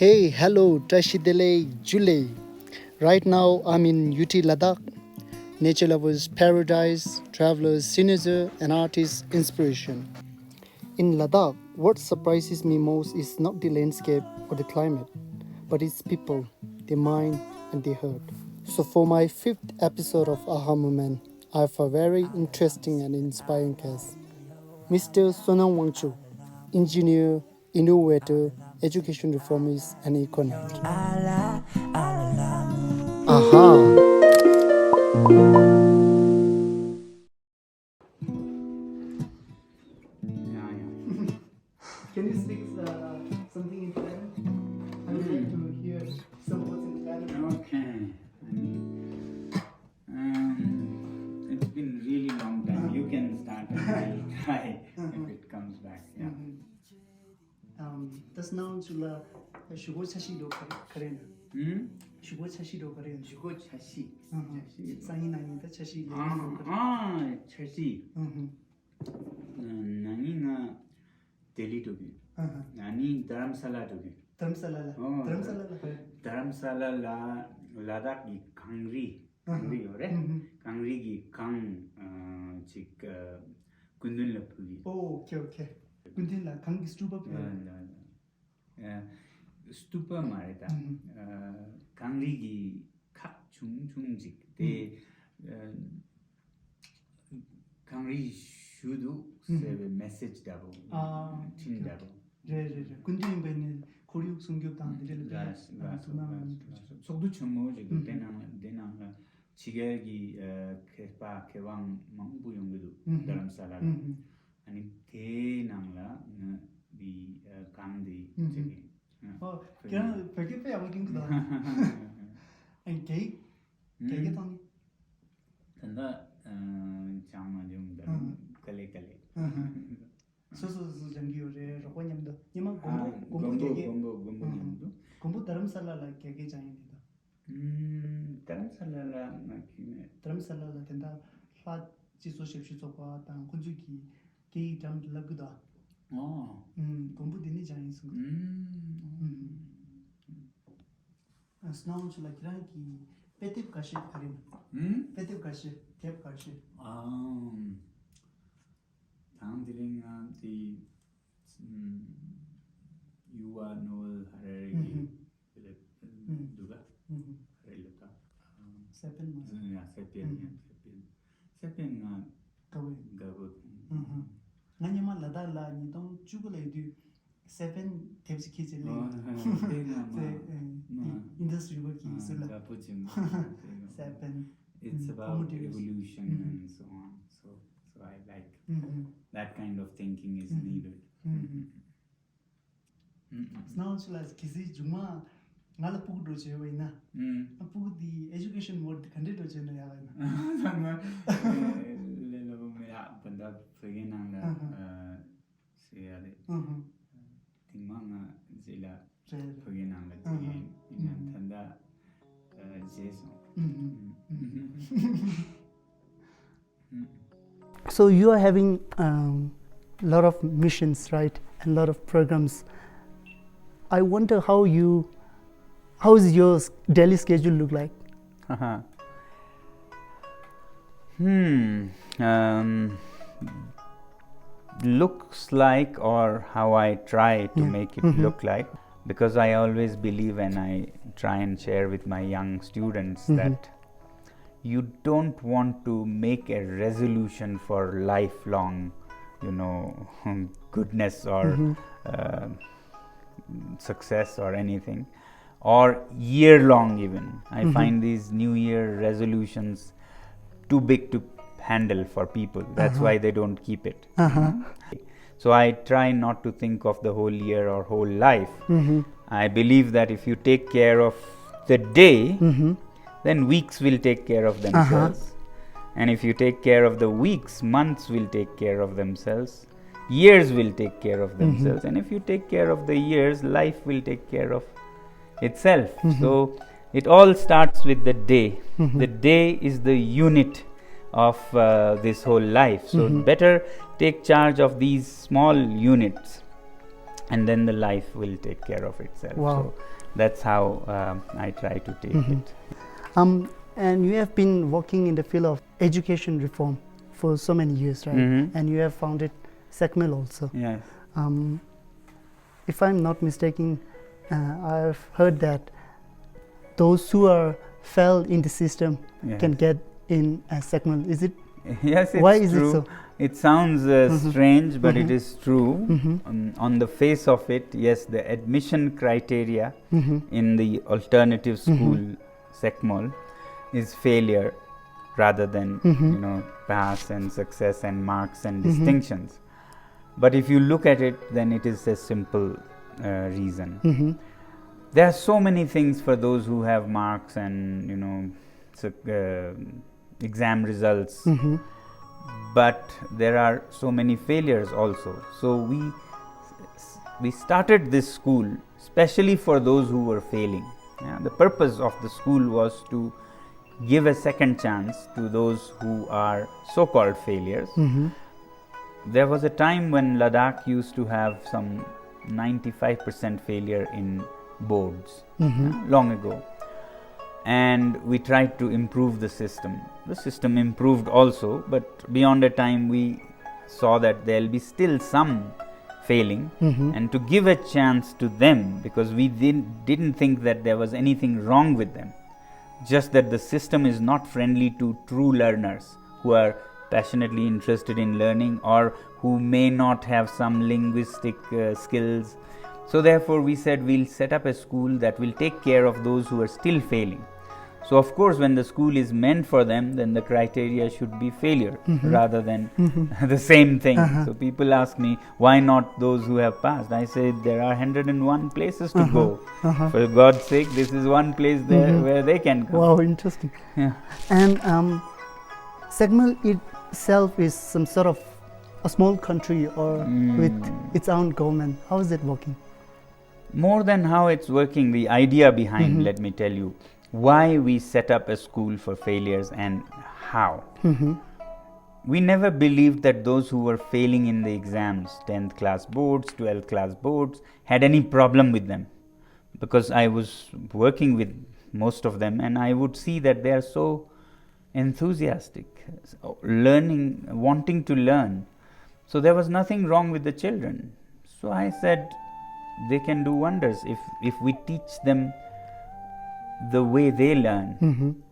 Hey, hello, Tashidele Jule. Right now I'm in UT Ladakh. Nature lovers paradise, travelers synergy, and artists inspiration. In Ladakh, what surprises me most is not the landscape or the climate, but its people, their mind, and their heart. So for my fifth episode of Aha Moment, I have a very interesting and inspiring guest. Mr. Sonam Wangchuk, engineer, innovator, education reformist, and economist. Aha! Can you speak something in Thailand? I would like to hear some words in Thailand. Okay. It's been really long time. You can start and I'll try if it comes back. Yeah. Tas now chula shugo chashi do karen. Shugo chashi do karen. Shugo chashi. Sangi nani ta chashi le. Chashi. Nani na Delhi to be. Nani Dharamsala to be. Dharamsala la Ladakh ki Kangri. Kangri ore. Kangri ki Kang chik Kundun la pugi. Oh, okay. Kundin la Kang stupa. Stupa marita. Kangri ki Kak chung chik. Te Kangri shudu se message dabo. Tin dabo. Kundin ben Koryuk sungyuk dang dile. 속도 처모지 되나 지게기 케파 케왕 망부 용도 다람살라 아니 대낭라 비 강디 저기 그냥 백개 빼야 먹긴 거다. 아니 개게 당 근데 장마 좀 칼레 소소소 정기요래 로고님도 이만 공부 다람살라 개게 장입니다. 다람살라 마키네 다람살라 된다 파 지소십시 조과 당 군주기 개이 장 लग다. 공부 되니 장이스. 스나운 줄라 기라기 페티브 가시 카린. 페티브 가시 탭 가시. 당들링 the 유아 노을 하레기 누가 하레리다 세펜 가고 나냐마 라달라 니동 주글레디 세펜 탭스 키질레 인더스트리 워킹 술라 세펜 it's about evolution and so on so I like that kind of thinking is needed. Now it's kisi juma ngala pug do che waina. Pug the education mode kande do che no ya waina. Lelo me banda fegen anga se ale. Tingmanga zela fegen anga tegen in tanda jeso. So you are having a lot of missions, right, and a lot of programs. I wonder how is your daily schedule look like? Looks like, or how I try to make it look like, because I always believe and I try and share with my young students that you don't want to make a resolution for lifelong, goodness or success or anything, or year-long even. I find these New Year resolutions too big to handle for people. That's why they don't keep it. So I try not to think of the whole year or whole life. I believe that if you take care of the day, then weeks will take care of themselves. And if you take care of the weeks, months will take care of themselves. Years will take care of themselves. And if you take care of the years, life will take care of itself. So it all starts with the day. The day is the unit of this whole life. So better take charge of these small units and then the life will take care of itself. Wow. So that's how I try to take it. And you have been working in the field of education reform for so many years, right? And you have founded SECMIL also. Yes. If I'm not mistaken, I've heard that those who fell in the system can get in as SECMIL. Is it? Yes, it's Why is true. it so? It sounds strange, but it is true. On the face of it, yes, the admission criteria in the alternative school SECMOL is failure rather than pass and success and marks and distinctions. But if you look at it, then it is a simple reason. There are so many things for those who have marks and exam results, but there are so many failures also. So we started this school especially for those who were failing. The purpose of the school was to give a second chance to those who are so-called failures. There was a time when Ladakh used to have some 95% failure in boards long ago, and we tried to improve the system. The system improved also, but beyond a time we saw that there will be still some failing, and to give a chance to them, because we didn't think that there was anything wrong with them, just that the system is not friendly to true learners who are passionately interested in learning or who may not have some linguistic skills. So therefore we said we'll set up a school that will take care of those who are still failing. So of course when the school is meant for them, then the criteria should be failure rather than the same thing. So people ask me, why not those who have passed? I say there are 101 places to go. For God's sake, this is one place there where they can come. Wow, interesting. Yeah. And SECMIL itself is some sort of a small country or with its own government. How is it working? More than how it's working, the idea behind, let me tell you, why we set up a school for failures and how. We never believed that those who were failing in the exams, 10th class boards, 12th class boards, had any problem with them. Because I was working with most of them and I would see that they are so enthusiastic, learning, wanting to learn. So there was nothing wrong with the children. So I said, they can do wonders if we teach them the way they learn.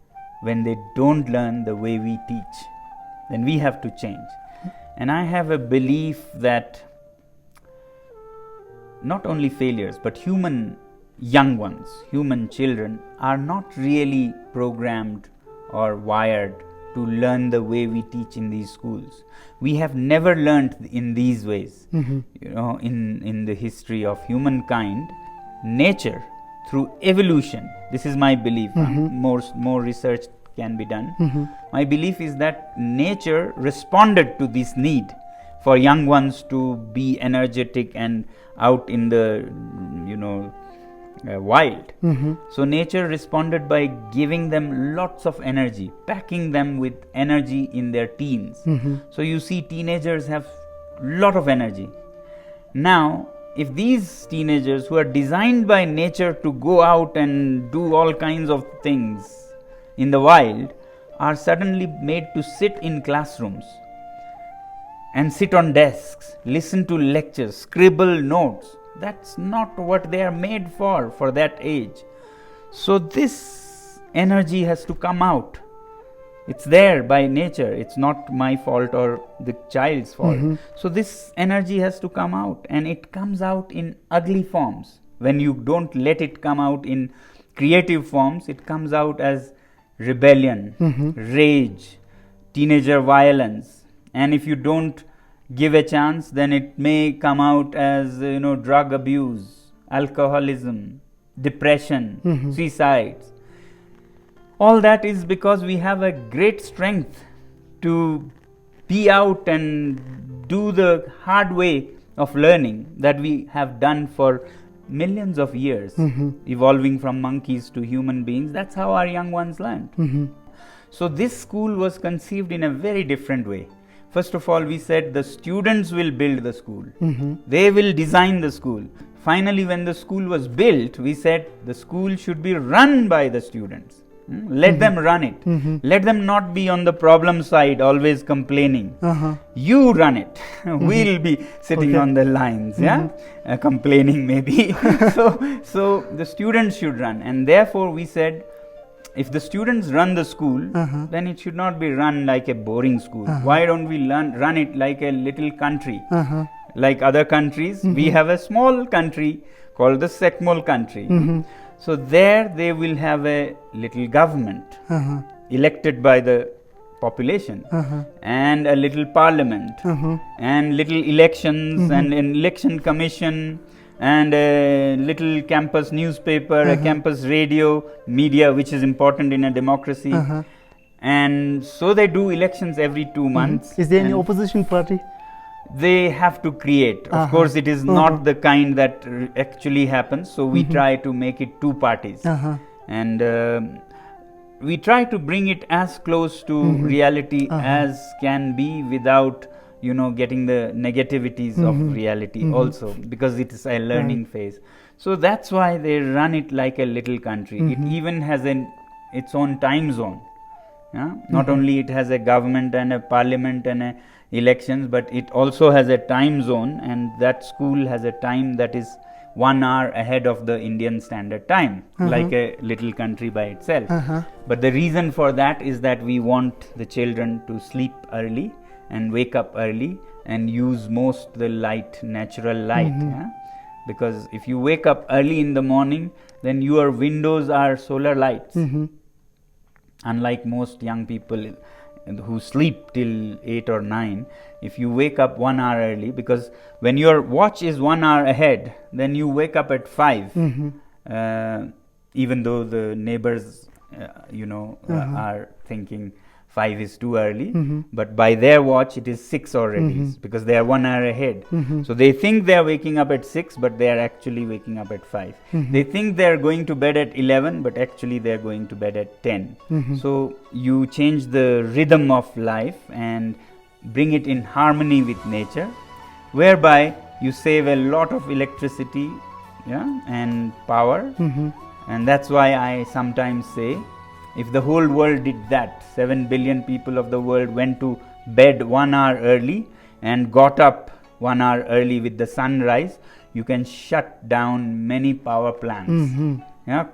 When they don't learn the way we teach, then we have to change. And I have a belief that not only failures, but human young ones, human children are not really programmed or wired to learn the way we teach in these schools. We have never learned in these ways. In the history of humankind, nature through evolution, this is my belief, more research can be done. My belief is that nature responded to this need for young ones to be energetic and out in the wild. So nature responded by giving them lots of energy, packing them with energy in their teens. So you see teenagers have lot of energy. Now if these teenagers who are designed by nature to go out and do all kinds of things in the wild are suddenly made to sit in classrooms and sit on desks, listen to lectures, scribble notes, that's not what they are made for that age. So this energy has to come out. It's there by nature. It's not my fault or the child's fault. So this energy has to come out, and it comes out in ugly forms. When you don't let it come out in creative forms, it comes out as rebellion, rage, teenager violence. And if you don't give a chance, then it may come out as drug abuse, alcoholism, depression, suicides. All that is because we have a great strength to be out and do the hard way of learning that we have done for millions of years, evolving from monkeys to human beings. That's how our young ones learned. So this school was conceived in a very different way. First of all, we said the students will build the school. They will design the school. Finally, when the school was built, we said the school should be run by the students. Let them run it. Let them not be on the problem side, always complaining. You run it. We'll be sitting on the lines, complaining maybe. so the students should run, and therefore we said, if the students run the school, then it should not be run like a boring school. Why don't we run it like a little country? Like other countries, we have a small country called the Sekmol country. So there they will have a little government elected by the population, and a little parliament, and little elections, and an election commission, and a little campus newspaper, a campus radio, media, which is important in a democracy. And so they do elections every 2 months. Is there any opposition party? They have to create. Of course, it is not the kind that actually happens. So we try to make it 2 parties. And we try to bring it as close to reality as can be, without getting the negativities of reality also, because it is a learning phase. So that's why they run it like a little country. It even has its own time zone. Not only it has a government and a parliament and a elections, but it also has a time zone, and that school has a time that is 1 hour ahead of the Indian Standard Time, like a little country by itself. But the reason for that is that we want the children to sleep early and wake up early and use most the light, natural light. Because if you wake up early in the morning, then your windows are solar lights. Unlike most young people who sleep till 8 or 9, if you wake up 1 hour early, because when your watch is 1 hour ahead, then you wake up at 5, even though the neighbors are thinking 5 is too early, but by their watch it is 6 already, because they are 1 hour ahead. So they think they are waking up at 6, but they are actually waking up at 5. They think they are going to bed at 11, but actually they are going to bed at 10. So you change the rhythm of life and bring it in harmony with nature, whereby you save a lot of electricity and power. And that's why I sometimes say, if the whole world did that, 7 billion people of the world went to bed 1 hour early and got up 1 hour early with the sunrise, you can shut down many power plants,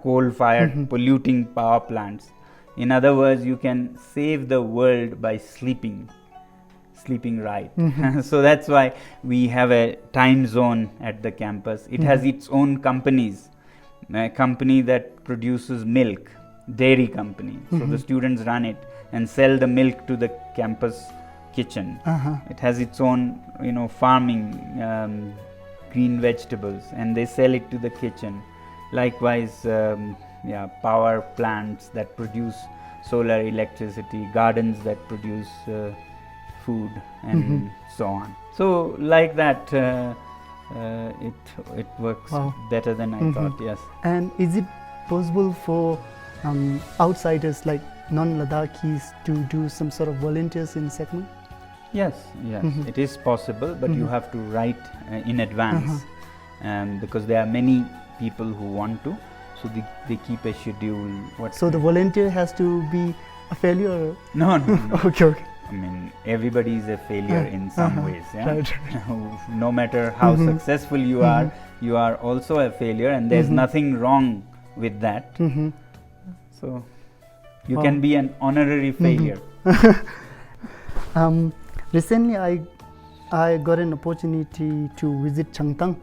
coal-fired polluting power plants. In other words, you can save the world by sleeping right. So that's why we have a time zone at the campus. It has its own companies, a company that produces milk, dairy company. So the students run it and sell the milk to the campus kitchen. It has its own farming, green vegetables, and they sell it to the kitchen. Likewise, power plants that produce solar electricity, gardens that produce food, and so on. So like that, it works better than I thought. Yes. And is it possible for outsiders like non-Ladakhis to do some sort of volunteers in Sekmol? Yes, it is possible, but you have to write in advance, because there are many people who want to, so they keep a schedule. So the volunteer has to be a failure? No. Okay. I mean, everybody is a failure in some ways. Right. No matter how successful you are also a failure, and there's nothing wrong with that. So you can be an honorary failure. Recently, I got an opportunity to visit Changtang,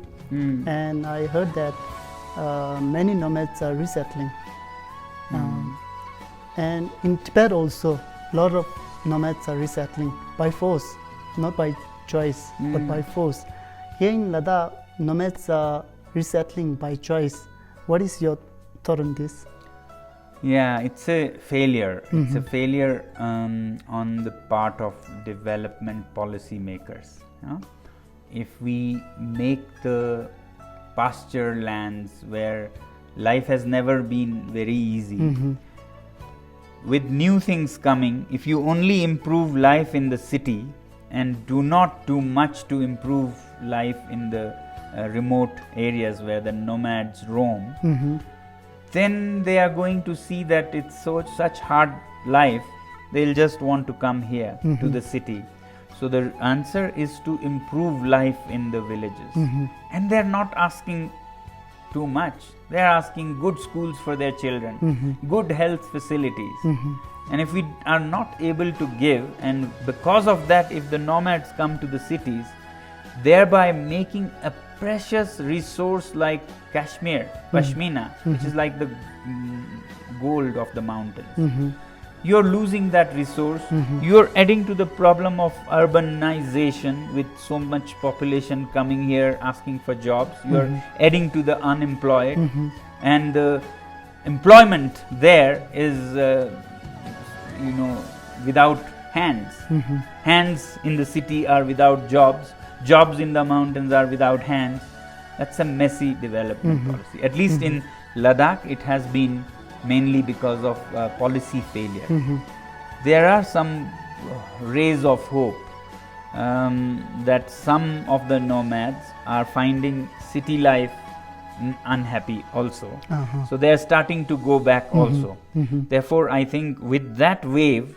and I heard that many nomads are resettling. And in Tibet also, a lot of nomads are resettling by force, not by choice, but by force. Here in Ladakh, nomads are resettling by choice. What is your thought on this? Yeah, it's a failure. It's a failure on the part of development policy makers. If we make the pasture lands where life has never been very easy, with new things coming, if you only improve life in the city, and do not do much to improve life in the remote areas where the nomads roam, then they are going to see that it's such hard life, they'll just want to come here to the city. So the answer is to improve life in the villages. And they're not asking too much. They're asking good schools for their children, good health facilities. And if we are not able to give, and because of that, if the nomads come to the cities, thereby making a precious resource like Pashmina, which is like the gold of the mountains, you're losing that resource. You're adding to the problem of urbanization with so much population coming here asking for jobs. You're adding to the unemployed, and the employment there is without hands. Hands in the city are without jobs. Jobs in the mountains are without hands. That's a messy development policy. At least in Ladakh, it has been mainly because of policy failure. There are some rays of hope that some of the nomads are finding city life unhappy also. So they are starting to go back also. Therefore, I think with that wave,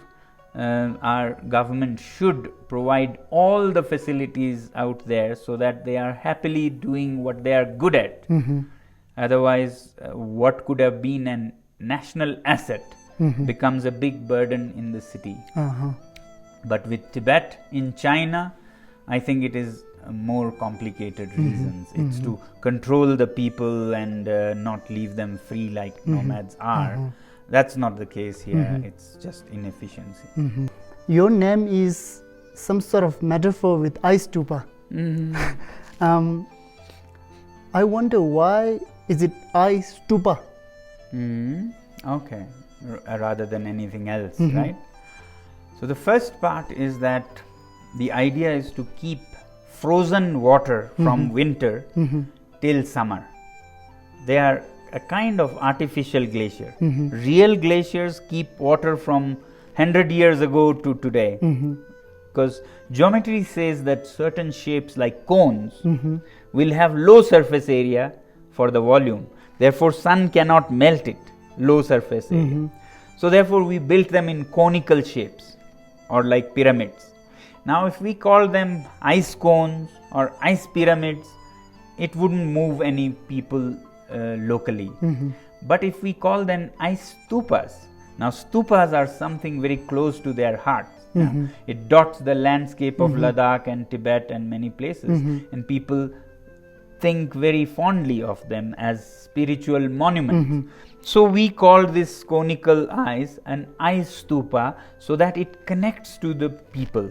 our government should provide all the facilities out there so that they are happily doing what they are good at. Otherwise, what could have been an national asset becomes a big burden in the city. But with Tibet in China, I think it is more complicated reasons. It's to control the people and not leave them free like nomads are. That's not the case here. It's just inefficiency. Your name is some sort of metaphor with ice stupa. I wonder, why is it ice stupa? Okay, rather than anything else, right? So the first part is that the idea is to keep frozen water from winter till summer. They are a kind of artificial glacier. Real glaciers keep water from 100 years ago to today, because geometry says that certain shapes like cones will have low surface area for the volume. Therefore, sun cannot melt it, low surface area. So therefore, we built them in conical shapes or like pyramids. Now, if we call them ice cones or ice pyramids, it wouldn't move any people locally. But if we call them ice stupas, now stupas are something very close to their hearts. It dots the landscape of Ladakh and Tibet and many places, and people think very fondly of them as spiritual monuments. So we call this conical ice an ice stupa, so that it connects to the people.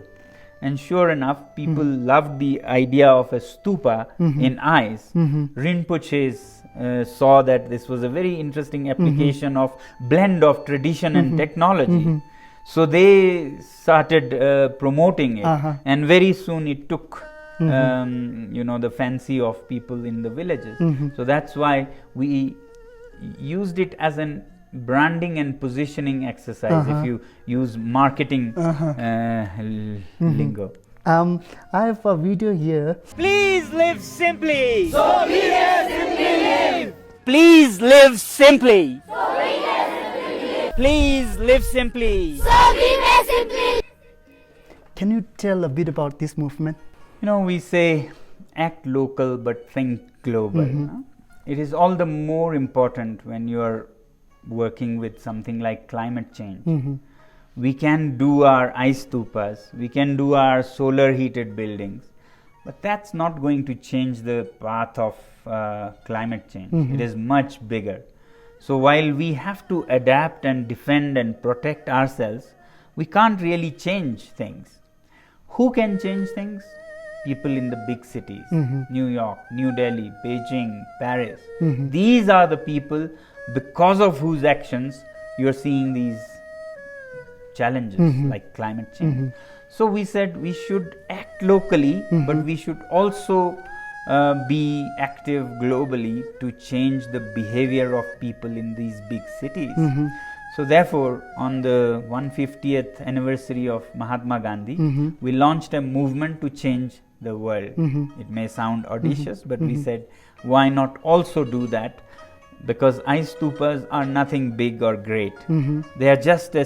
And sure enough, people loved the idea of a stupa in ice. Rinpoche saw that this was a very interesting application of blend of tradition and technology. So they started promoting it, and very soon it took the fancy of people in the villages. So that's why we used it as an branding and positioning exercise, if you use marketing lingo. I have a video here. Please live simply, so we can simply live. Please live simply, so we can simply live. Please live simply, so we may simply. Can you tell a bit about this movement? We say act local but think global. It is all the more important when you are working with something like climate change. We can do our ice stupas, we can do our solar heated buildings, but that's not going to change the path of climate change. It is much bigger. So while we have to adapt and defend and protect ourselves, we can't really change things. Who can change things? People in the big cities, New York, New Delhi, Beijing, Paris. These are the people because of whose actions you are seeing these challenges like climate change. So we said we should act locally, but we should also be active globally to change the behavior of people in these big cities. So therefore, on the 150th anniversary of Mahatma Gandhi, we launched a movement to change the world. It may sound audacious, but we said, why not also do that? Because ice stupas are nothing big or great. They are just a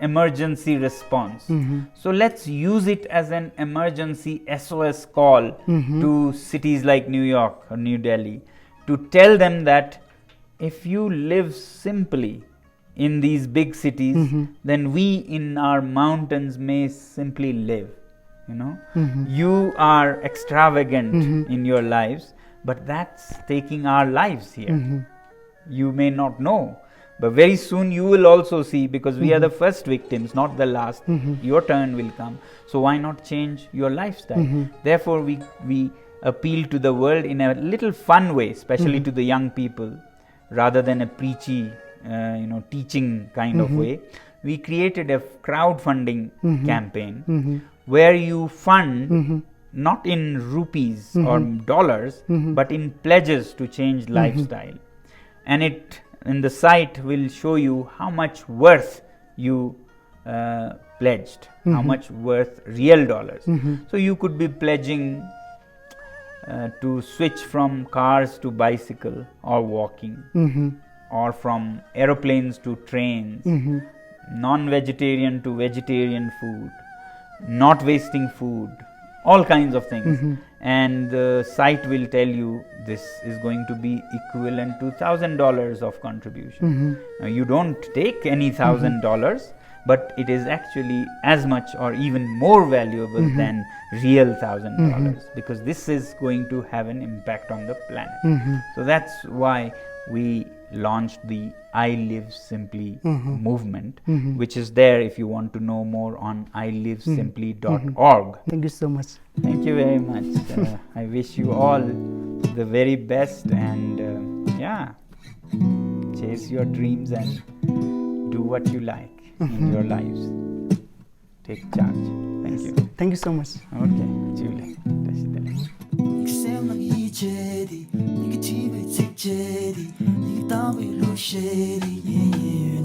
emergency response. So let's use it as an emergency SOS call to cities like New York or New Delhi to tell them that if you live simply in these big cities, then we in our mountains may simply live. You know, you are extravagant in your lives, but that's taking our lives here. You may not know, but very soon you will also see, because we are the first victims, not the last. Your turn will come. So why not change your lifestyle? Therefore, we appeal to the world in a little fun way, especially to the young people, rather than a preachy, teaching kind of way. We created a crowdfunding campaign where you fund not in rupees or dollars, but in pledges to change lifestyle. And it in the site will show you how much worth you pledged, how much worth real dollars. So you could be pledging to switch from cars to bicycle or walking, or from aeroplanes to trains, non-vegetarian to vegetarian food, not wasting food, all kinds of things. And the site will tell you this is going to be equivalent to $1,000 of contribution. Now you don't take any $1,000, but it is actually as much or even more valuable than real $1,000, because this is going to have an impact on the planet. So that's why we launched the I Live Simply movement, which is there if you want to know more on ilivesimply.org. Thank you so much. Thank you very much. I wish you all the very best, and chase your dreams and do what you like in your lives. Take charge. Thank you. Thank you so much. Okay, Julie. Negative, take jetty, nigga, thought we look shady, yeah, yeah.